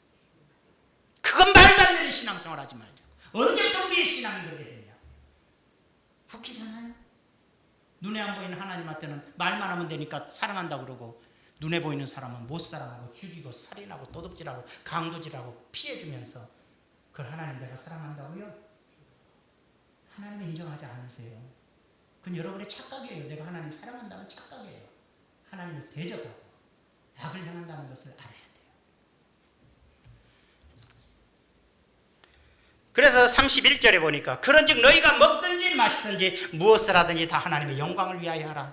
그건 말도 안 되는 신앙생활 하지 말자고. 언제부터 우리의 신앙이 그렇게 되냐? 웃기잖아요. 눈에 안 보이는 하나님한테는 말만 하면 되니까 사랑한다고 그러고, 눈에 보이는 사람은 못 사랑하고 죽이고 살인하고 도둑질하고 강도질하고 피해주면서 그걸 하나님 내가 사랑한다고요? 하나님은 인정하지 않으세요. 그건 여러분의 착각이에요. 내가 하나님 사랑한다는 착각이에요. 하나님을 대적하고 악을 행한다는 것을 알아야 돼요. 그래서 31절에 보니까 그런즉 너희가 먹든지 마시든지 무엇을 하든지 다 하나님의 영광을 위하여 하라.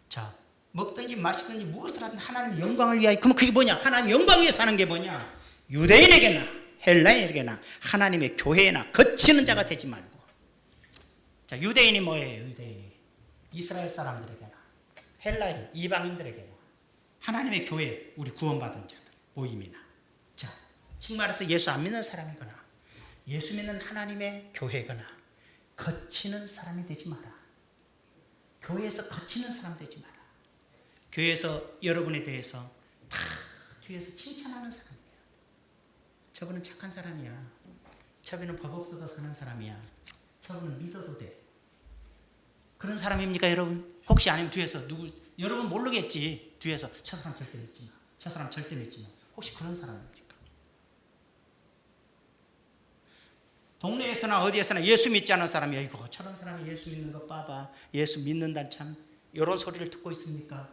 자, 먹든지 마시든지 무엇을 하든 하나님의 영광을 위하여. 그럼 그게 뭐냐? 하나님 영광 위해 사는 게 뭐냐? 유대인에게나 헬라인에게나 하나님의 교회에나 거치는 자가 되지 말고. 자, 유대인이 뭐예요? 유대인이 이스라엘 사람들에게나 헬라인 이방인들에게나 하나님의 교회, 우리 구원받은 자들 모임이나, 자, 즉 말해서 예수 안 믿는 사람이거나 예수 믿는 하나님의 교회거나 거치는 사람이 되지 마라. 교회에서 거치는 사람 되지 마라. 교회에서 여러분에 대해서 다 뒤에서 칭찬하는 사람이 돼요. 저분은 착한 사람이야. 저분은 법 없어도 사는 사람이야. 저분은 믿어도 돼. 그런 사람입니까 여러분? 혹시 아니면 뒤에서 누구, 여러분 모르겠지. 뒤에서 저 사람 절대 믿지 마. 저 사람 절대 믿지 마. 혹시 그런 사람입니까? 동네에서나 어디에서나 예수 믿지 않은 사람이 이거 저런 사람이 예수 믿는 거 봐봐. 예수 믿는다는 참 이런 소리를 듣고 있습니까?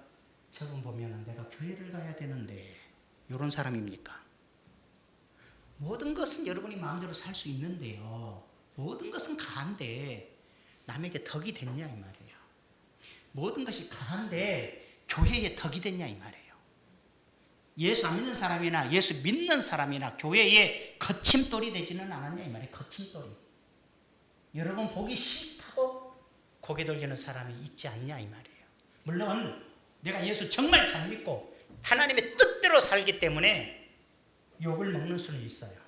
저분 보면은 내가 교회를 가야 되는데 이런 사람입니까? 모든 것은 여러분이 마음대로 살 수 있는데요. 모든 것은 가한데 남에게 덕이 됐냐 이 말이에요. 모든 것이 가한데 교회에 덕이 됐냐 이 말이에요. 예수 안 믿는 사람이나 예수 믿는 사람이나 교회에 거침돌이 되지는 않았냐 이 말이에요. 거침돌이. 여러분 보기 싫다고 고개 돌리는 사람이 있지 않냐 이 말이에요. 물론 내가 예수 정말 잘 믿고 하나님의 뜻대로 살기 때문에 욕을 먹는 수는 있어요.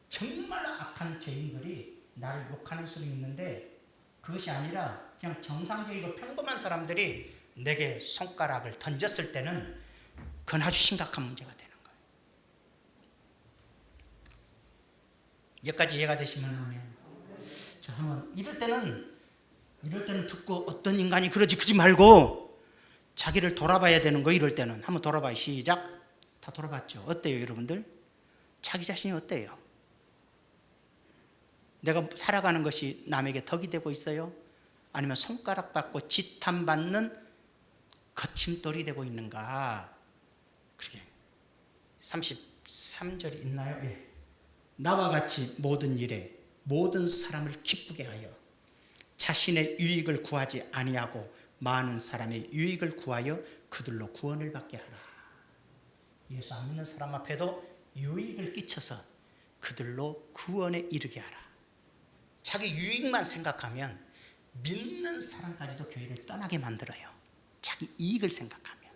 정말 악한 죄인들이 나를 욕하는 수는 있는데 그것이 아니라 그냥 정상적이고 평범한 사람들이 내게 손가락을 던졌을 때는 그건 아주 심각한 문제가 되는 거예요. 여기까지 이해가 되시면 하면, 자, 한번 이럴 때는 듣고 어떤 인간이 그러지 말고 자기를 돌아봐야 되는 거. 이럴 때는 한번 돌아봐요. 시작. 다 돌아봤죠? 어때요 여러분들? 자기 자신이 어때요? 내가 살아가는 것이 남에게 덕이 되고 있어요? 아니면 손가락 받고 지탄받는 거침돌이 되고 있는가? 그렇게 33절이 있나요? 예. 나와 같이 모든 일에 모든 사람을 기쁘게 하여 자신의 유익을 구하지 아니하고 많은 사람의 유익을 구하여 그들로 구원을 받게 하라. 예수 안 믿는 사람 앞에도 유익을 끼쳐서 그들로 구원에 이르게 하라. 자기 유익만 생각하면 믿는 사람까지도 교회를 떠나게 만들어요. 자기 이익을 생각하면.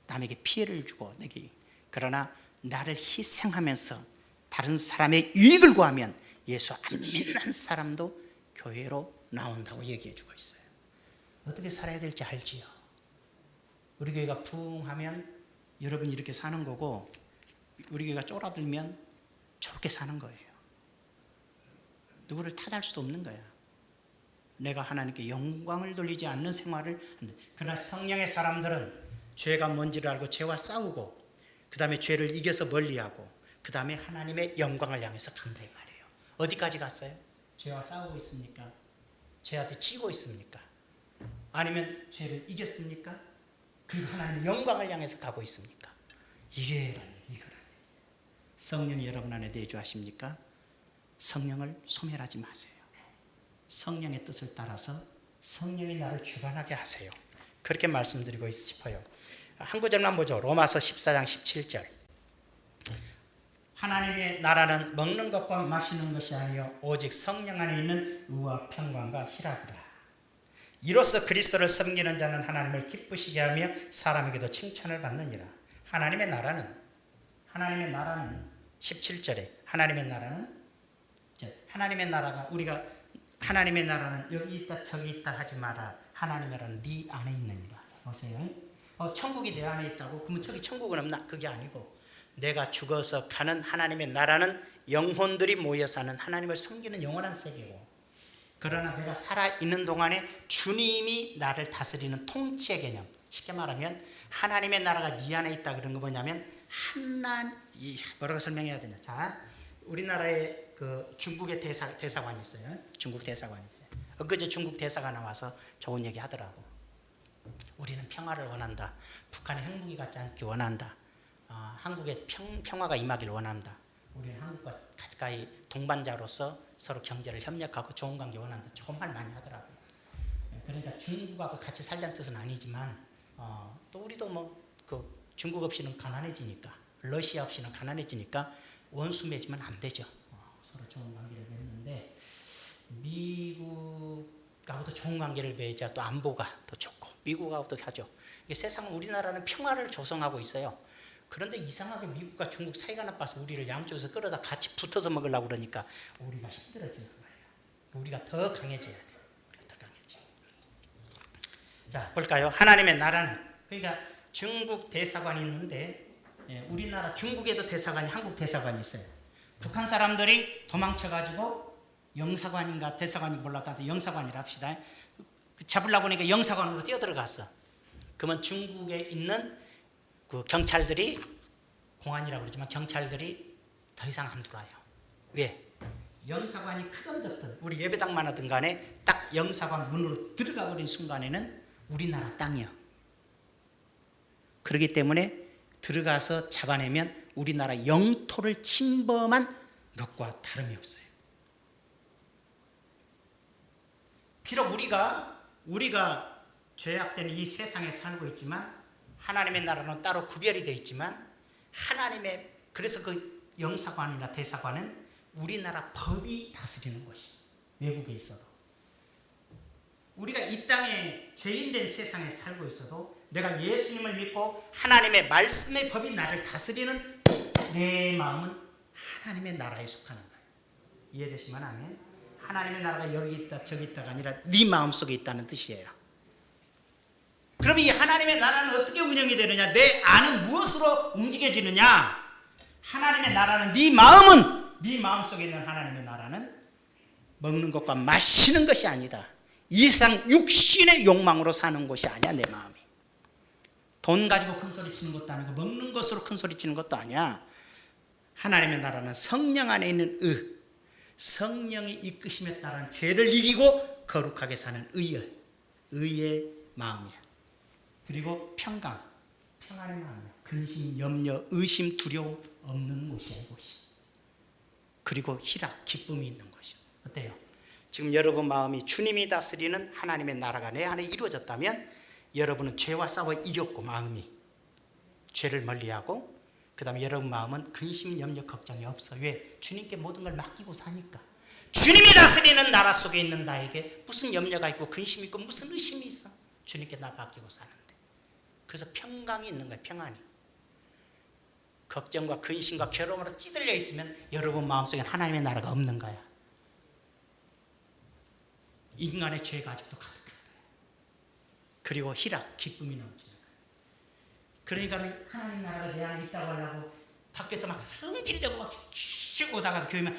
남에게 피해를 주고 내게. 그러나 나를 희생하면서 다른 사람의 유익을 구하면 예수 안 믿는 사람도 교회로 나온다고 얘기해 주고 있어요. 어떻게 살아야 될지 알지요. 우리 교회가 붕하면 여러분이 이렇게 사는 거고, 우리 교회가 쫄아들면 저렇게 사는 거예요. 누구를 탓할 수도 없는 거야. 내가 하나님께 영광을 돌리지 않는 생활을 한다. 그러나 성령의 사람들은 죄가 뭔지를 알고 죄와 싸우고, 그 다음에 죄를 이겨서 멀리하고, 그 다음에 하나님의 영광을 향해서 간다 이 말이에요. 어디까지 갔어요? 죄와 싸우고 있습니까? 죄한테 치고 있습니까? 아니면 죄를 이겼습니까? 그리고 하나님의 영광을 향해서 가고 있습니까? 이거란 얘기예요. 성령이 여러분 안에 내주하십니까? 성령을 소멸하지 마세요. 성령의 뜻을 따라서 성령이 나를 주관하게 하세요. 그렇게 말씀드리고 싶어요. 한 구절만 보죠. 로마서 14장 17절. 하나님의 나라는 먹는 것과 마시는 것이 아니요 오직 성령 안에 있는 의와 평강과 희락이라. 이로써 그리스도를 섬기는 자는 하나님을 기쁘시게 하며 사람에게도 칭찬을 받느니라. 하나님의 나라는 17절에 하나님의 나라가 우리가 하나님의 나라는 여기 있다 저기 있다 하지 마라. 하나님의 나라는 네 안에 있느니라. 보세요. 천국이 내 안에 있다고? 그러면 저기 천국은 없나? 그게 아니고 내가 죽어서 가는 하나님의 나라는 영혼들이 모여 사는 하나님을 섬기는 영원한 세계고, 그러나 내가 살아있는 동안에 주님이 나를 다스리는 통치의 개념, 쉽게 말하면 하나님의 나라가 네 안에 있다. 그런 거 뭐냐면 뭐라고 설명해야 되냐. 자, 우리나라에 그 중국의 대사관이 있어요. 중국 대사관이 있어요. 엊그제 중국 대사가 나와서 좋은 얘기 하더라고. 우리는 평화를 원한다. 북한의 핵무기 갖지 않기 원한다. 한국의 평화가 임하기를 원한다. 우리는 한국과 가까이 동반자로서 서로 경제를 협력하고 좋은 관계 원한다. 좋은 말 많이 하더라고요. 그러니까 중국하고 같이 살자는 뜻은 아니지만 또 우리도 중국 없이는 가난해지니까, 러시아 없이는 가난해지니까 원수 맺으면 안 되죠. 서로 좋은 관계를 맺는데 미국하고도 좋은 관계를 맺어야 또 안보가 더 좋고 미국하고도 하죠. 세상은 우리나라는 평화를 조성하고 있어요. 그런데 이상하게 미국과 중국 사이가 나빠서 우리를 양쪽에서 끌어다 같이 붙어서 먹으려고 그러니까 우리가 힘들어지는 거예요. 우리가 더 강해져야 돼요. 더 강해져. 자, 볼까요? 하나님의 나라는, 그러니까 중국 대사관이 있는데 우리나라 중국에도 대사관이, 한국 대사관이 있어요. 북한 사람들이 도망쳐가지고 영사관인가 대사관이 몰랐다는데 영사관이라 합시다. 잡으려고 보니까 영사관으로 뛰어들어갔어. 그러면 중국에 있는 그 경찰들이, 공안이라고 그러지만 경찰들이 더 이상 안 들어와요. 왜? 영사관이 크든 적든 우리 예배당만 하든 간에 딱 영사관 문으로 들어가 버린 순간에는 우리나라 땅이요. 그렇기 때문에 들어가서 잡아내면 우리나라 영토를 침범한 것과 다름이 없어요. 비록 우리가 죄악된 이 세상에 살고 있지만 하나님의 나라는 따로 구별이 되어 있지만 그래서 그 영사관이나 대사관은 우리나라 법이 다스리는 것이, 외국에 있어도 우리가 이 땅에 죄인된 세상에 살고 있어도 내가 예수님을 믿고 하나님의 말씀의 법이 나를 다스리는 내 마음은 하나님의 나라에 속하는 거예요. 이해되시면 아멘. 하나님의 나라가 여기 있다 저기 있다가 아니라 네 마음속에 있다는 뜻이에요. 그럼 이 하나님의 나라는 어떻게 운영이 되느냐? 내 안은 무엇으로 움직여지느냐? 하나님의 나라는 네 마음속에 있는 하나님의 나라는 먹는 것과 마시는 것이 아니다. 이상 육신의 욕망으로 사는 것이 아니야. 내 마음이 돈 가지고 큰 소리 치는 것도 아니고 먹는 것으로 큰 소리 치는 것도 아니야. 하나님의 나라는 성령 안에 있는 성령이 이끄심에 따른 죄를 이기고 거룩하게 사는 의의 마음이야. 그리고 평안의 마음이야. 근심, 염려, 의심, 두려움 없는 곳이야. 이곳이. 그리고 희락, 기쁨이 있는 것이야. 어때요? 지금 여러분 마음이 주님이 다스리는 하나님의 나라가 내 안에 이루어졌다면 여러분은 죄와 싸워 이겼고, 마음이 죄를 멀리하고, 그 다음에 여러분 마음은 근심, 염려, 걱정이 없어. 왜? 주님께 모든 걸 맡기고 사니까. 주님이 다스리는 나라 속에 있는 나에게 무슨 염려가 있고 근심이 있고 무슨 의심이 있어? 주님께 나 맡기고 사는데. 그래서 평강이 있는 거예요. 평안이. 걱정과 근심과 괴로움으로 찌들려 있으면 여러분 마음속에 하나님의 나라가 없는 거야. 인간의 죄가 아직도 가득한 거야. 그리고 희락, 기쁨이 넘치는 거야. 그러니까 하나님 나라가 내 안에 있다고 하려고 밖에서 막 성질내고 막 슉 오다가 교회면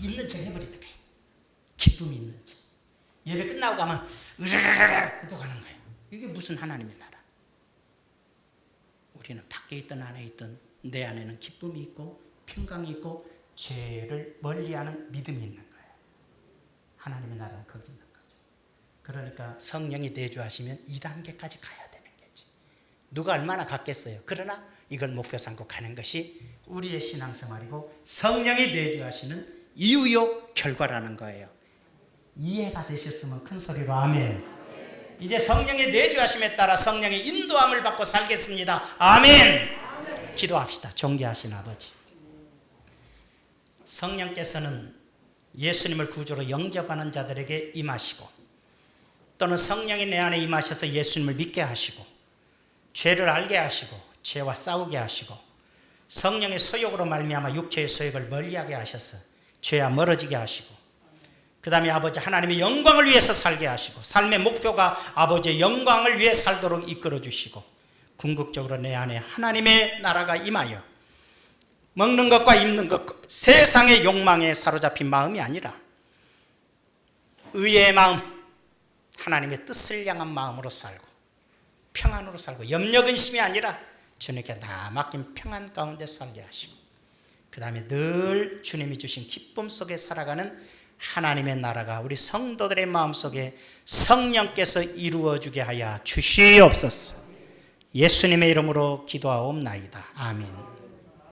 있는 척 해버리는 거야. 기쁨이 있는 척. 예배 끝나고 가면 으르르르 또 가는 거야. 이게 무슨 하나님의 나라? 우리는 밖에 있든 안에 있든 내 안에는 기쁨이 있고 평강이 있고 죄를 멀리하는 믿음이 있는 거예요. 하나님의 나라는 거기 있는 거죠. 그러니까 성령이 내주하시면 2단계까지 가야 되는 거지. 누가 얼마나 갔겠어요. 그러나 이걸 목표 삼고 가는 것이 우리의 신앙생활이고 성령이 내주하시는 이유요 결과라는 거예요. 이해가 되셨으면 큰 소리로 아멘. 이제 성령의 내주하심에 따라 성령의 인도함을 받고 살겠습니다. 아멘. 기도합시다. 존귀하신 아버지, 성령께서는 예수님을 구주로 영접하는 자들에게 임하시고, 또는 성령이 내 안에 임하셔서 예수님을 믿게 하시고, 죄를 알게 하시고, 죄와 싸우게 하시고, 성령의 소욕으로 말미암아 육체의 소욕을 멀리하게 하셔서 죄와 멀어지게 하시고, 그 다음에 아버지 하나님의 영광을 위해서 살게 하시고, 삶의 목표가 아버지의 영광을 위해 살도록 이끌어 주시고, 궁극적으로 내 안에 하나님의 나라가 임하여 먹는 것과 입는 것과 세상의 욕망에 사로잡힌 마음이 아니라 의의 마음, 하나님의 뜻을 향한 마음으로 살고 평안으로 살고, 염려 근심이 아니라 주님께 다 맡긴 평안 가운데 살게 하시고, 그 다음에 늘 주님이 주신 기쁨 속에 살아가는 하나님의 나라가 우리 성도들의 마음속에 성령께서 이루어주게 하여 주시옵소서. 예수님의 이름으로 기도하옵나이다. 아멘.